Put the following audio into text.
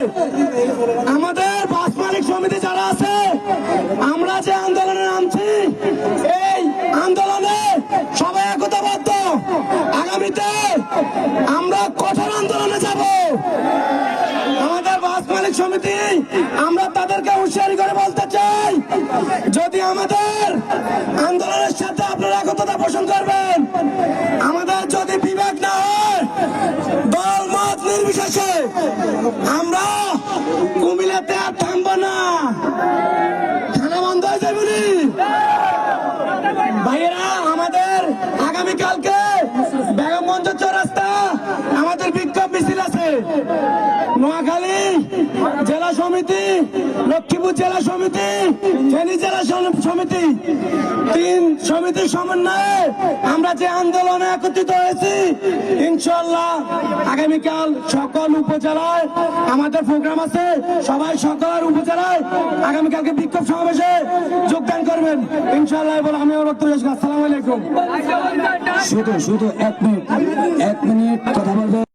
আমাদের বাস মালিক সমিতি যারা আছে, আমরা যে আন্দোলনে নামছি, এই আন্দোলনে সবাই একতাবদ্ধ। আগামীতে আমরা কঠোর আন্দোলনে যাব। আমাদের বাস মালিক সমিতি, আমরা তাদেরকে হুঁশিয়ারি করে বলতে চাই, যদি আমাদের আন্দোলনের সাথে আপনারা একতা পোষণ করবেন, আমাদের যদি বিবেক না হয়, দল মত নির্বিশেষে আমরা কুমিল্লাতে আর থামবো না। থানা বন্ধ হয়ে যাবে নি ভাইয়েরা। আমাদের আগামীকালকে বেগমগঞ্জ চৌরাস্তা আমাদের বিক্ষোভ মিছিল আছে। নোয়াখালী জেলা সমিতি, লক্ষ্মীপুর জেলা সমিতি, ফেনী জেলা সমিতি, 3 সমিতির সমন্বয়ে আমরা যে আন্দোলনে একত্রিত হয়েছি, ইনশাআল্লাহ আগামীকাল সকল উপজেলায় আমাদের প্রোগ্রাম আছে। সবাই সকল উপজেলায় আগামীকালকে বিক্ষোভ সমাবেশে যোগদান করবেন ইনশাআল্লাহ। এবং আমি আসসালামু আলাইকুম। শুধু 1 মিনিট কথা বলবো।